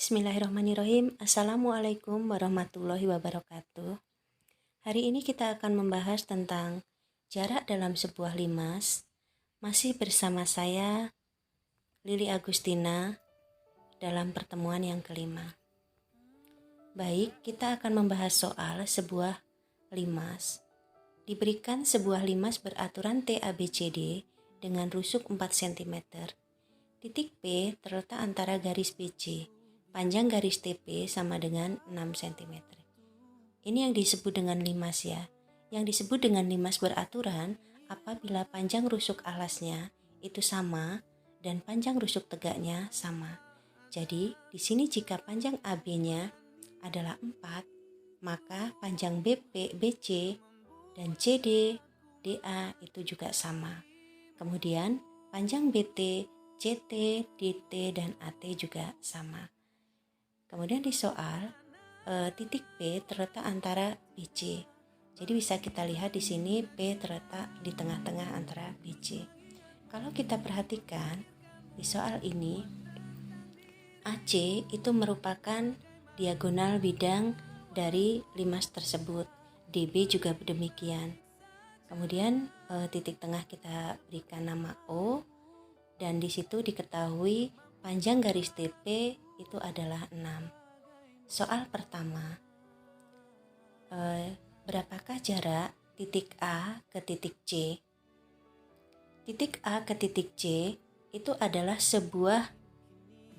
Bismillahirrahmanirrahim. Assalamualaikum warahmatullahi wabarakatuh. Hari ini kita akan membahas tentang jarak dalam sebuah limas. Masih bersama saya, Lili Agustina, dalam pertemuan yang kelima. Baik, kita akan membahas soal sebuah limas. Diberikan sebuah limas beraturan TABCD dengan rusuk 4 cm. Titik P terletak antara garis BC. Panjang garis TP sama dengan 6 cm. Ini yang disebut dengan limas ya. Yang disebut dengan limas beraturan apabila panjang rusuk alasnya itu sama dan panjang rusuk tegaknya sama. Jadi di sini jika panjang AB-nya adalah 4, maka panjang BP, BC, dan CD, DA itu juga sama. Kemudian panjang BT, CT, DT, dan AT juga sama. Kemudian di soal, titik P terletak antara BC. Jadi bisa kita lihat di sini P terletak di tengah-tengah antara BC. Kalau kita perhatikan di soal ini, AC itu merupakan diagonal bidang dari limas tersebut. DB juga demikian. Kemudian titik tengah kita berikan nama O, dan di situ diketahui panjang garis TP itu adalah 6. Soal pertama, berapakah jarak titik A ke titik C? Titik A ke titik C itu adalah sebuah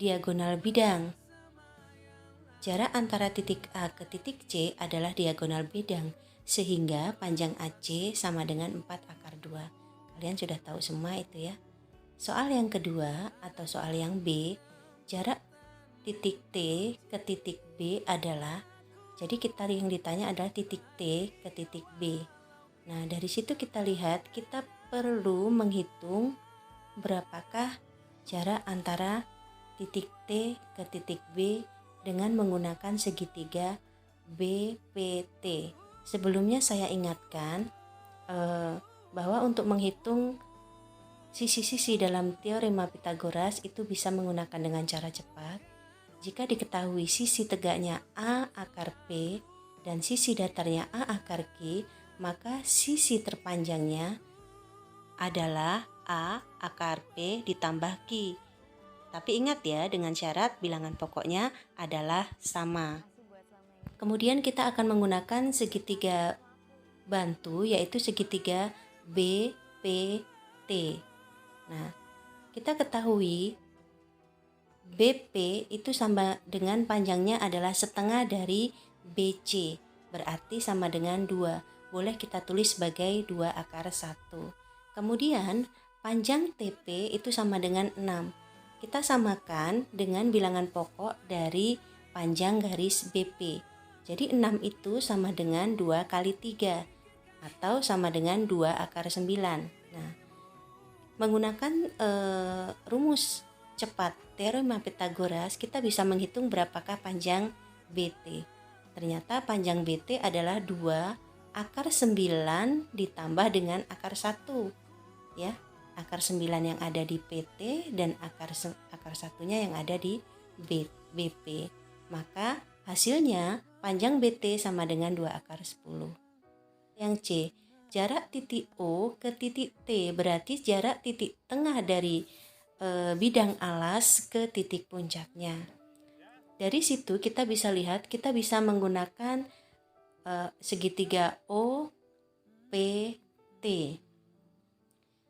diagonal bidang. Jarak antara titik A ke titik C adalah diagonal bidang, sehingga panjang AC sama dengan 4 akar 2. Kalian sudah tahu semua itu ya. Soal yang kedua atau soal yang B, jarak titik T ke titik B adalah, jadi kita yang ditanya adalah titik T ke titik B. Nah dari situ kita lihat kita perlu menghitung berapakah jarak antara titik T ke titik B dengan menggunakan segitiga BPT. Sebelumnya saya ingatkan bahwa untuk menghitung sisi-sisi dalam teorema Pythagoras itu bisa menggunakan dengan cara cepat. Jika diketahui sisi tegaknya A akar P dan sisi datarnya A akar Q, maka sisi terpanjangnya adalah A akar P ditambah Q. Tapi ingat ya, dengan syarat bilangan pokoknya adalah sama. Kemudian kita akan menggunakan segitiga bantu, yaitu segitiga BPT. Nah, kita ketahui BP itu sama dengan panjangnya adalah setengah dari BC, berarti sama dengan 2. Boleh kita tulis sebagai 2 akar 1. Kemudian panjang TP itu sama dengan 6. Kita samakan dengan bilangan pokok dari panjang garis BP. Jadi 6 itu sama dengan 2 kali 3 atau sama dengan 2 akar 9. Nah, menggunakan rumus cepat teorema Pythagoras, kita bisa menghitung berapakah panjang BT. Ternyata panjang BT adalah 2 akar 9 ditambah dengan akar 1. Ya, akar 9 yang ada di PT dan akar satunya yang ada di BP. Maka hasilnya panjang BT sama dengan 2 akar 10. Yang C, jarak titik O ke titik T berarti jarak titik tengah dari bidang alas ke titik puncaknya. Dari situ kita bisa lihat, kita bisa menggunakan segitiga OPT.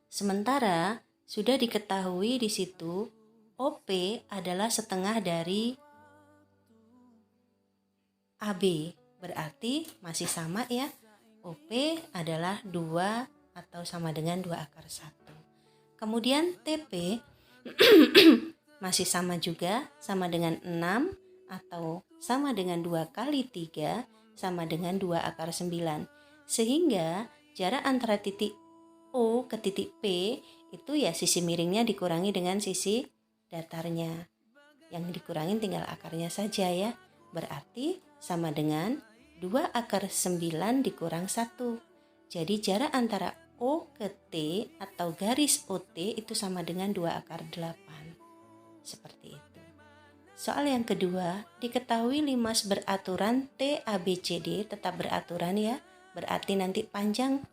Sementara sudah diketahui di situ OP adalah setengah dari AB, berarti masih sama ya. OP adalah 2 atau sama dengan 2 akar 1. Kemudian TP masih sama juga, sama dengan 6 atau sama dengan 2 kali 3 sama dengan 2 akar 9. Sehingga jarak antara titik O ke titik P itu ya sisi miringnya dikurangi dengan sisi datarnya. Yang dikurangin tinggal akarnya saja ya. Berarti sama dengan 2 akar 9 dikurang 1. Jadi jarak antara O ke T atau garis OT itu sama dengan 2 akar 8. Seperti itu. Soal yang kedua, diketahui limas beraturan TABCD tetap beraturan ya. Berarti nanti panjang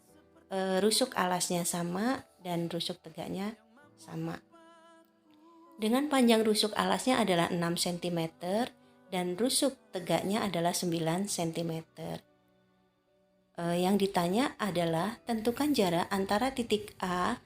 rusuk alasnya sama dan rusuk tegaknya sama. Dengan panjang rusuk alasnya adalah 6 cm dan rusuk tegaknya adalah 9 cm. Yang ditanya adalah tentukan jarak antara titik A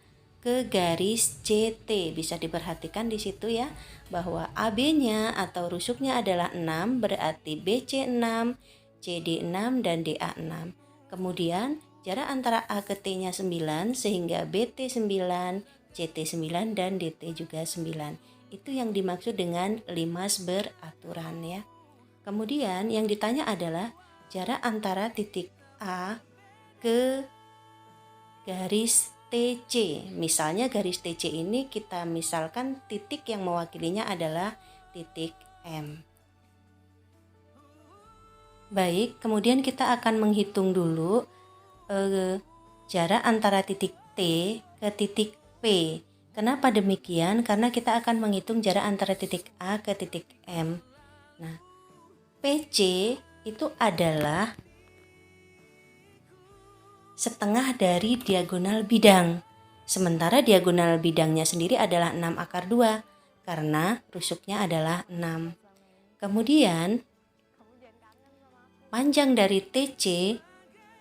ke garis CT. Bisa diperhatikan di situ ya, bahwa AB-nya atau rusuknya adalah 6, berarti BC 6, CD 6, dan DA 6. Kemudian jarak antara A ke T-nya 9, sehingga BT 9, CT 9, dan DT juga 9. Itu yang dimaksud dengan limas beraturan ya. Kemudian yang ditanya adalah jarak antara titik A ke garis TC. Misalnya garis TC ini kita misalkan titik yang mewakilinya adalah titik M. Baik, kemudian kita akan menghitung dulu jarak antara titik T ke titik P. Kenapa demikian? Karena kita akan menghitung jarak antara titik A ke titik M. Nah, PC itu adalah setengah dari diagonal bidang. Sementara diagonal bidangnya sendiri adalah 6 akar 2 karena rusuknya adalah 6. Kemudian panjang dari TC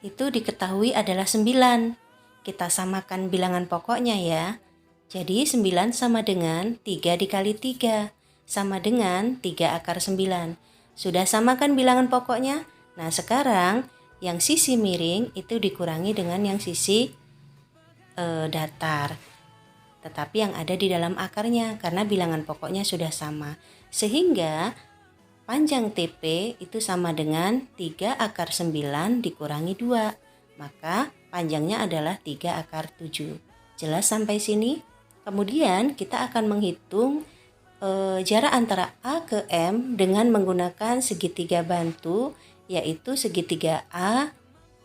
itu diketahui adalah 9. Kita samakan bilangan pokoknya ya. Jadi 9 sama dengan 3 dikali 3 sama dengan 3 akar 9. Sudah samakan bilangan pokoknya? Nah sekarang yang sisi miring itu dikurangi dengan yang sisi datar. Tetapi yang ada di dalam akarnya karena bilangan pokoknya sudah sama. Sehingga panjang TP itu sama dengan 3 akar 9 dikurangi 2. Maka panjangnya adalah 3 akar 7. Jelas sampai sini? Kemudian kita akan menghitung jarak antara A ke M dengan menggunakan segitiga bantu, yaitu segitiga A,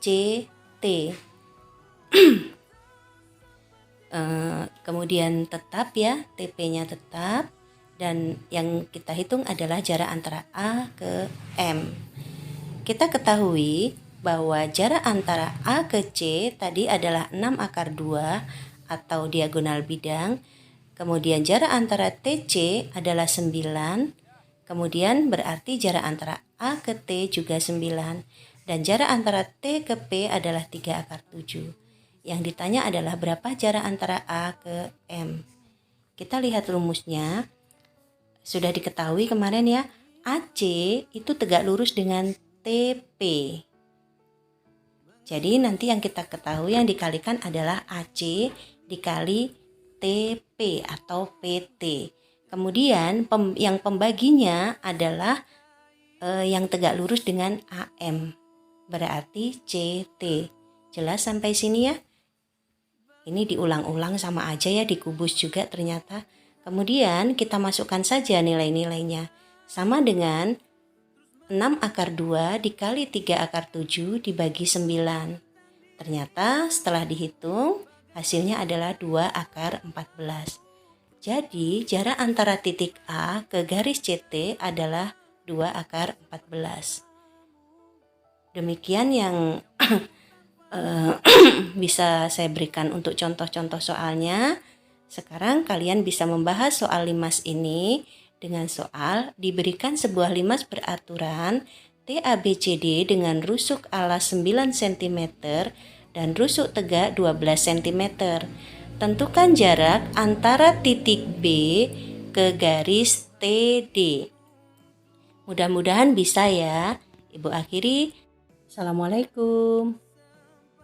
C, T. Kemudian tetap ya, TP-nya tetap. Dan yang kita hitung adalah jarak antara A ke M. Kita ketahui bahwa jarak antara A ke C tadi adalah 6 akar 2 atau diagonal bidang. Kemudian jarak antara TC adalah 9. Kemudian berarti jarak antara A ke T juga 9. Dan jarak antara T ke P adalah 3 akar 7. Yang ditanya adalah berapa jarak antara A ke M. Kita lihat rumusnya. Sudah diketahui kemarin ya, AC itu tegak lurus dengan TP. Jadi nanti yang kita ketahui yang dikalikan adalah AC dikali TP atau PT. Kemudian yang pembaginya adalah yang tegak lurus dengan AM. Berarti CT. Jelas sampai sini ya? Ini diulang-ulang sama aja ya, dikubus juga ternyata. Kemudian kita masukkan saja nilai-nilainya. Sama dengan 6 akar 2 dikali 3 akar 7 dibagi 9. Ternyata setelah dihitung hasilnya adalah 2 akar 14. Jadi jarak antara titik A ke garis CT adalah 2 akar 14. Demikian yang bisa saya berikan untuk contoh-contoh soalnya. Sekarang kalian bisa membahas soal limas ini dengan soal diberikan sebuah limas beraturan TABCD dengan rusuk alas 9 cm dan rusuk tegak 12 cm. Tentukan jarak antara titik B ke garis TD. Mudah-mudahan bisa ya. Ibu akhiri. Assalamualaikum.